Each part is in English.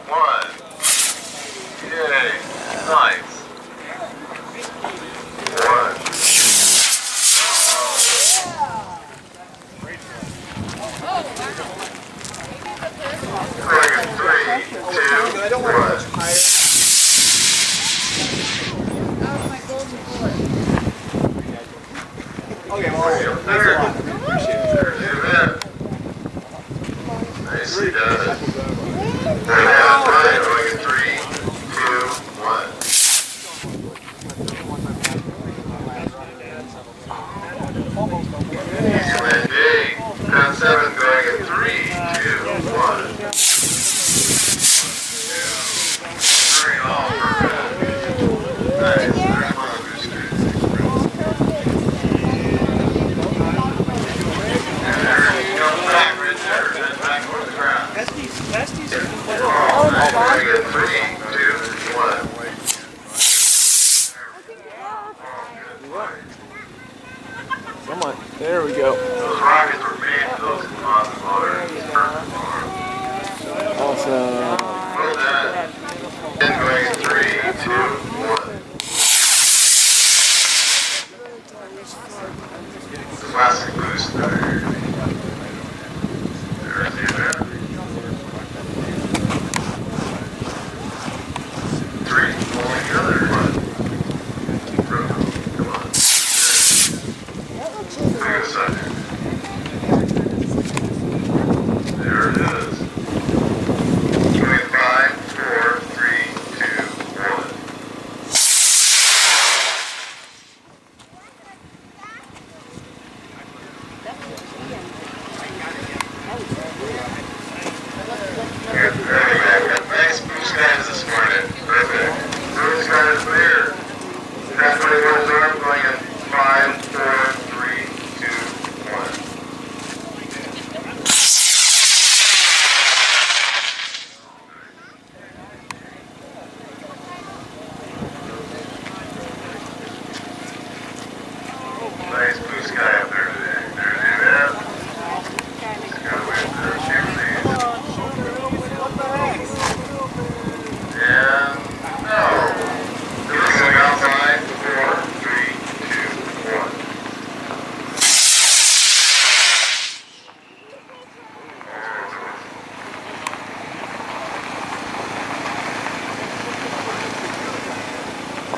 1. Yay. Nice. 1. Dragon 3, 2, 1. Okay, well, thanks a lot. Appreciate it. There's the event. Nicely done. Dragon 3, 2, 1. Easy landing. Ground 7, Dragon 3, 2, 1. Very all perfect. Nice. There's one of the boosters. And there you go back right there. Then back over the ground. Oh, Dragon 3, 2, 1. Come on, there we go. Those rockets were made for those on the water. Awesome. Well done. And going 3, 2, 1. Classic booster. There's the event. 3, only the other 1. Come on. Take a second. There it is. 5, 4, 3, 2, 1. Nice blue skies this morning. Perfect. Blue skies clear. That 21 is arm going in 5, 4, 3, 2, 1. Nice blue sky up there today. There's the event. Just gotta wait for the chimneys. And no. This is outside. 4, 3, 2, 1.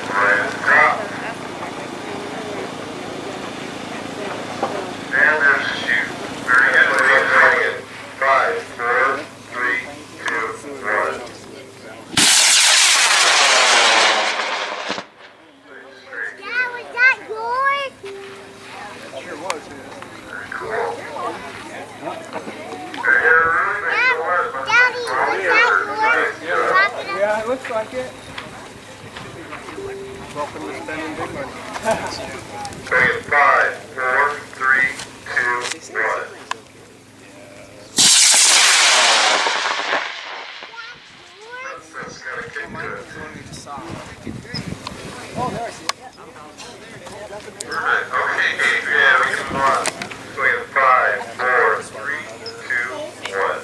Right at the top. And there's a shoot. Very good. Dragon. 5, 4, 3, 2, 1. Dad, was that yours? Sure was. Very cool. Daddy, was that yours? Pop it up. Yeah, it looks like it. Welcome to spending big money. Dragon 5, 4, 3, 2, 1. That's got a kick to it. Oh, there I see it. Perfect. Okay, yeah, we can move on. Dragon 5, 4, 3, 2, 1.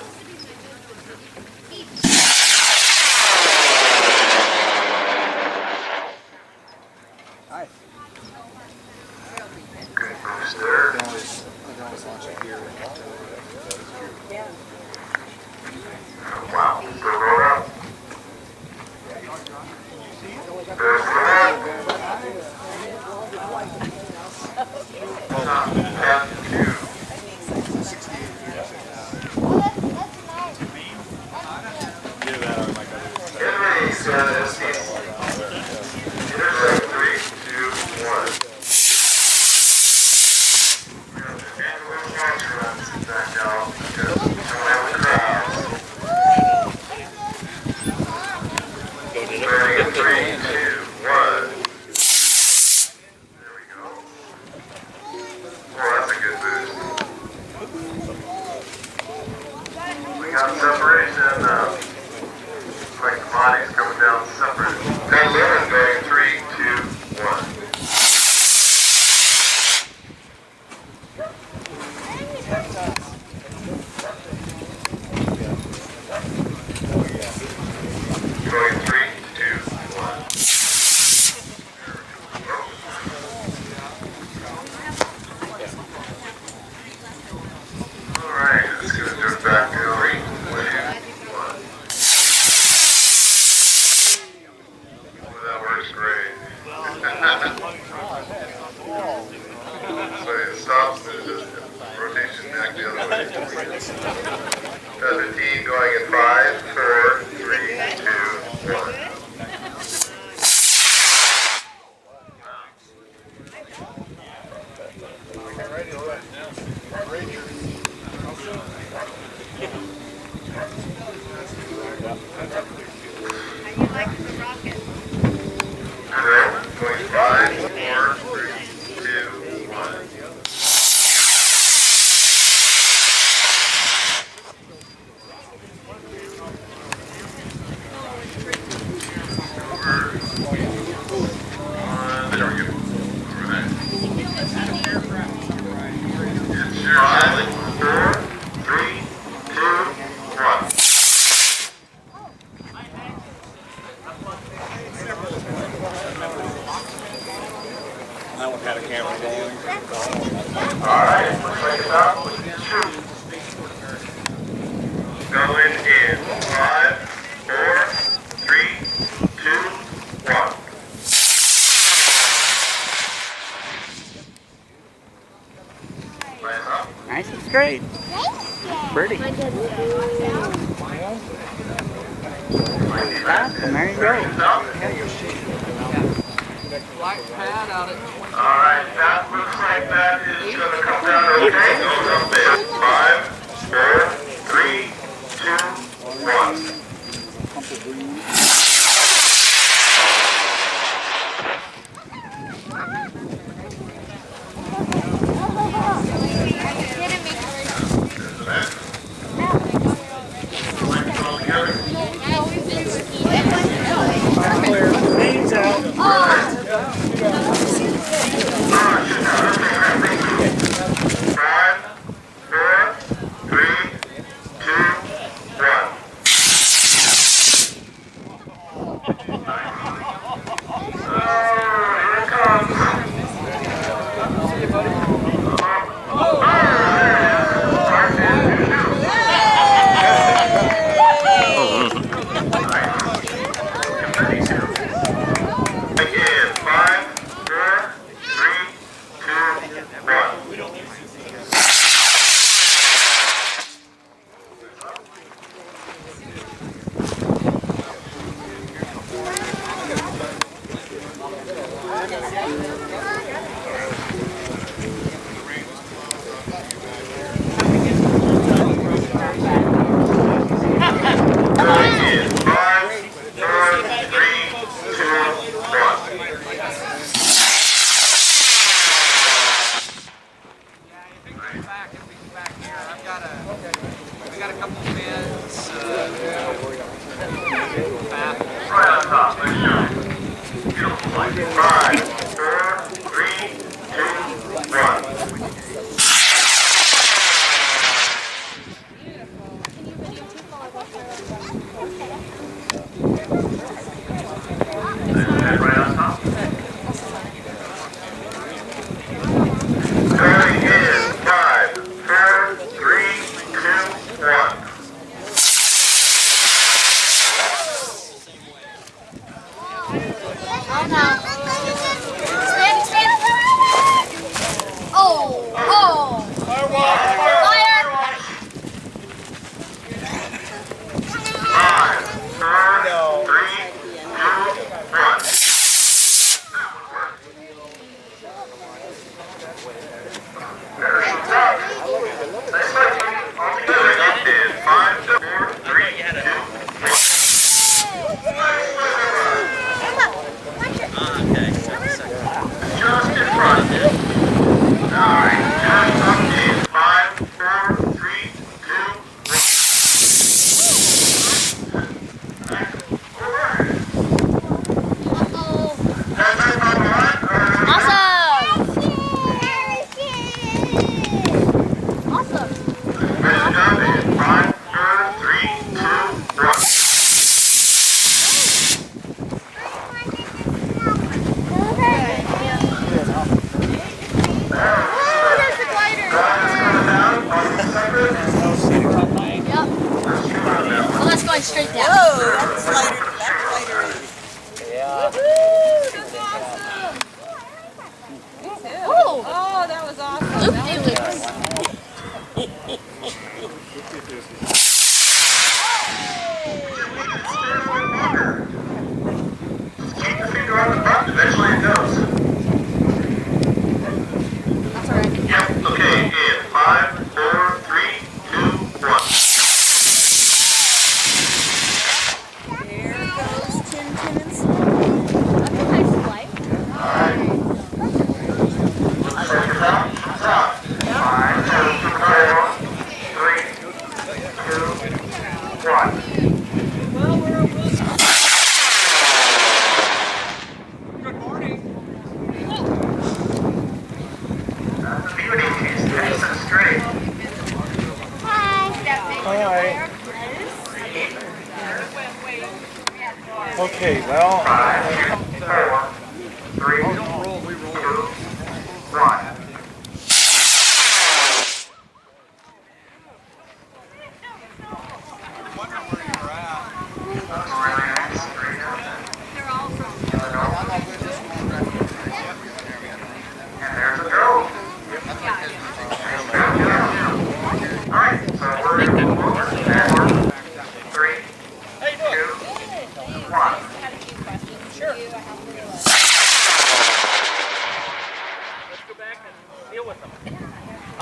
Hi. Good booster. I can always launch it here. Wow. So roll up. There's the map. Top 10, 2. Get ready, Intercept 3, 2, 1. We have the annual launch runs back out because we don't have the crowds. Starting in 3, 2, 1. There we go. Over there. It's your island. 4, 3, 2, 1. I don't have a camera going. Alright, looks like it's out. Shoot. Going in 5, 4, 3, 2, 1. Nice up. Nice and straight. Pretty. Stop, and there you go. Alright, that looks like that is going to come down okay. Goes up there. 5, 4, 3, 2, 1. Straight down. Whoa, that's lighter. That's lighter. Yeah. Oh, Oh, that was awesome. loop That de was Keep your finger on the button, eventually it goes. That's alright. Yep, okay, in 5, 4, 3, 2, 1. There goes Tin Tin and Snow. That's a nice flight. Alright. Looks like it's out. It's out.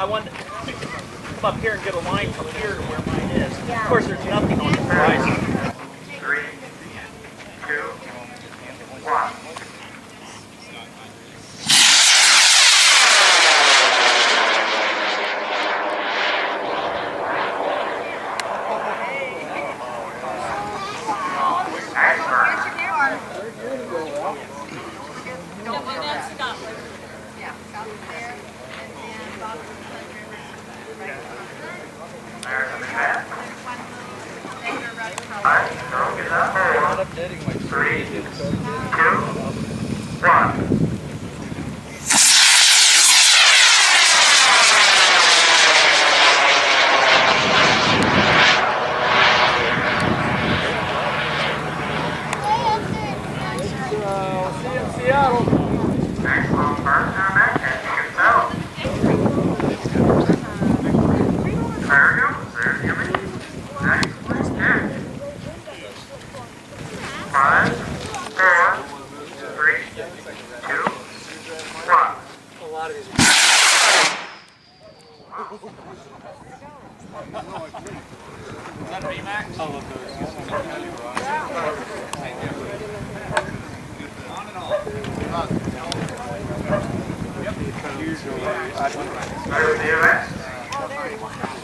I wanted to come up here and get a line from here to where mine is. Of course, there's nothing on the horizon. 3, 2, 1. Three, two, one. See you in Seattle. Next one, burn down that and you can tell. There we go. There you go. Next, please catch. 5, 4, 3, 2, 1. A lot of these are... Is that a VMAX? I love those. On and off. Yep. Usually, There's the US.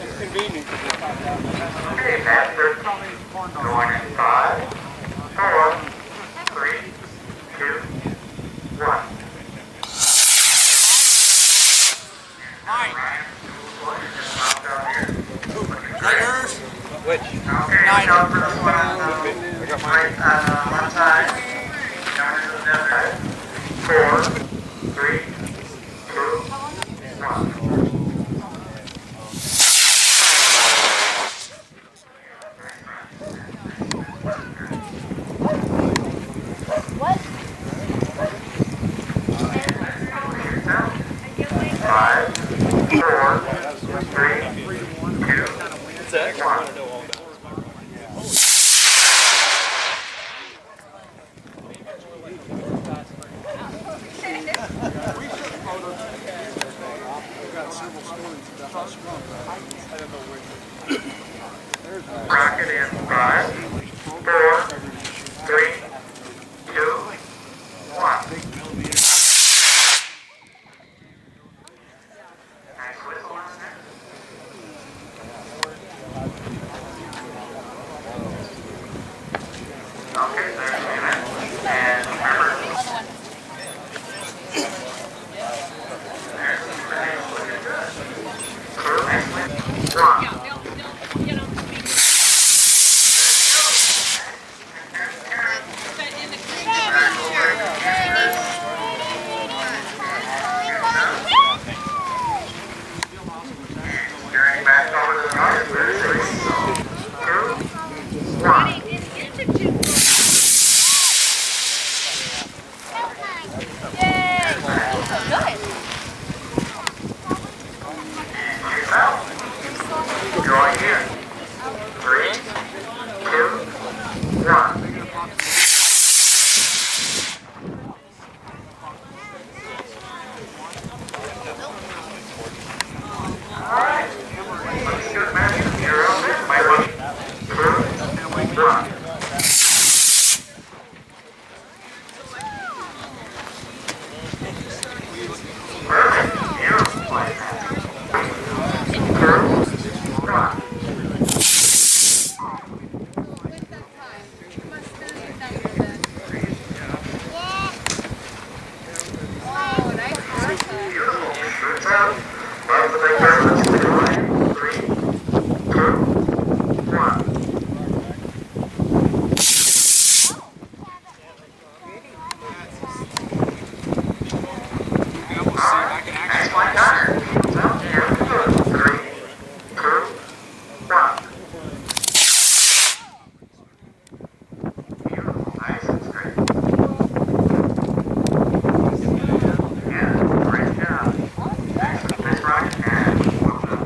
it's convenient. Okay, faster. Going in 5, 4, 3, 2, 1. Which? Okay, go for this one. Right one side. Down to the other side. 4, 3, 2, 1. What? 5, 4, 3, 2, 1. Rocket in 5, 4, 3, 2, 1. Nice whistle on there. Okay, there's the event. And remember, there's the grenade looking good. Crew, excellent. 1. Turning back over to the right, there's 3, 2, 1. Going in. 3, 2, 1. Alright. Let's shoot Matthew. You're up there. My 1, 2, 1. Perfect. Beautiful play, Matthew. 2, 1. Beautiful. Good job. Love the big difference. 3, 2, 1. Excellent time. Well, here we go. 3, 2, 1. Beautiful. Nice. That's great. Yeah, great job. Excellent. Nice rocket and well done.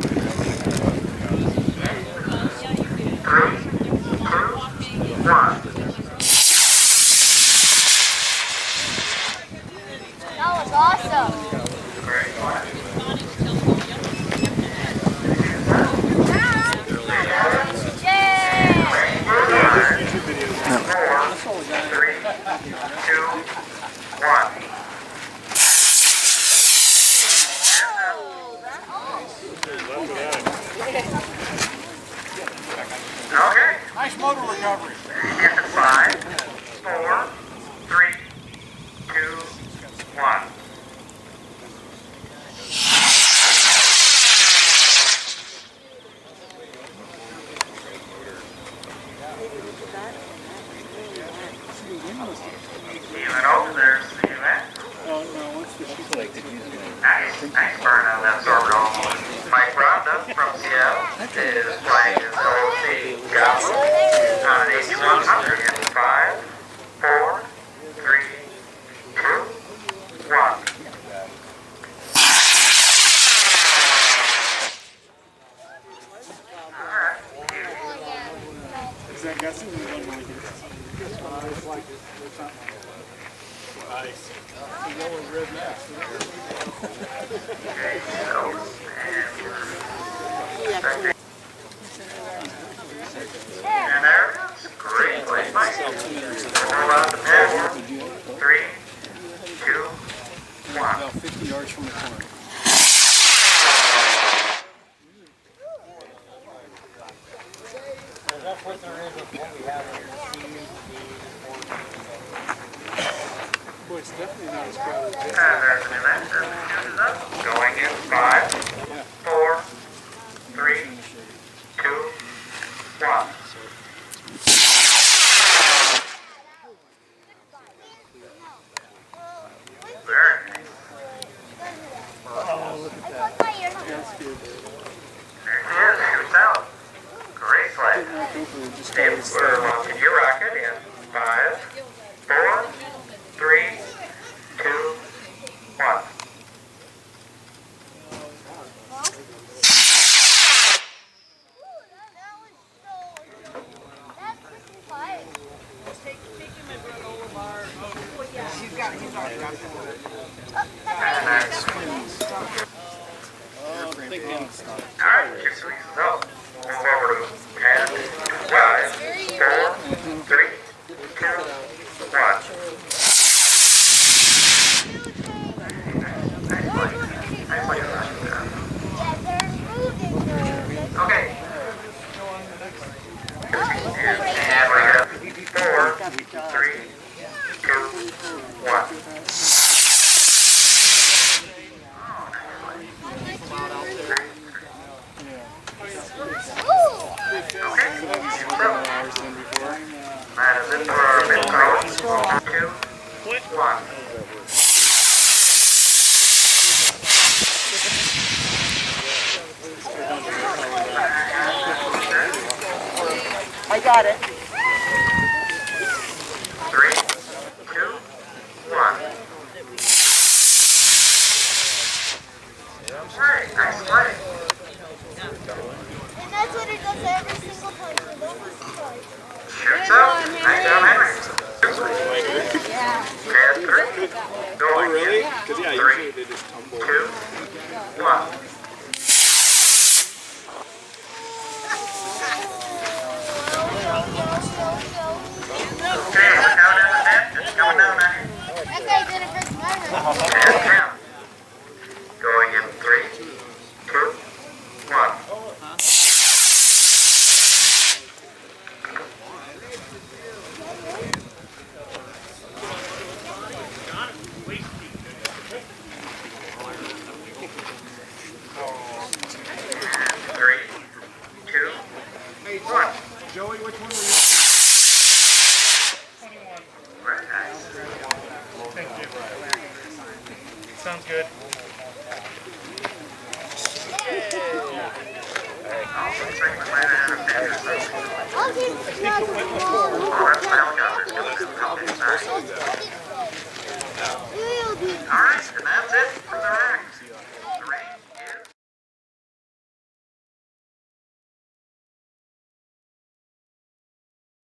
3, 2, 1. That was awesome. Very fun. Okay. Nice motor recovery. 5, 4, 3, 2, 1. Even over there, see that? Nice burn on that sorbitol. Mike Rhonda from Seattle is playing his OC Goblin on an 8100 in 5, 4, 3, 2, 1. Alright. Is that guessing? You don't really get it's like it's not nice. You go with red mask. Okay, so, and there it is. Great play, Mike. Hold on the pad. 3, 2, 1. About 50 yards from the corner. That's what there is with what we have here. Boy, it's definitely not as crowded as And there's an event that finishes up. Going in 5, 4, 3, 2, 1. Very nice. I put my ears on. That's good. There he is. Shoots out. Great play. David, we're launching your rocket in 5, 4, 3, 2, 1. Alright, 6 weeks is up. Move over to pad 5, 4, 3, 2, 1. Okay. And we have 4, 3, 2, 1. That is it for our mid-throw. 2, 1. I got it. 3, 2, 1. Alright, nice play. And that's what it does every single time. So don't listen to it. Shoots up. Nice job, Henry. Yeah. Pad 3. Going Really? in Because yeah, 3, usually they just tumble. 2, 1. Okay, look out in the net. It's coming down on you. That guy did it first time. And 10. Going in 3, 2, 1. Joey, which one were you? Very nice. Thank you. Sounds good. Also, check the plan out of that or something. I'll keep Oh, that's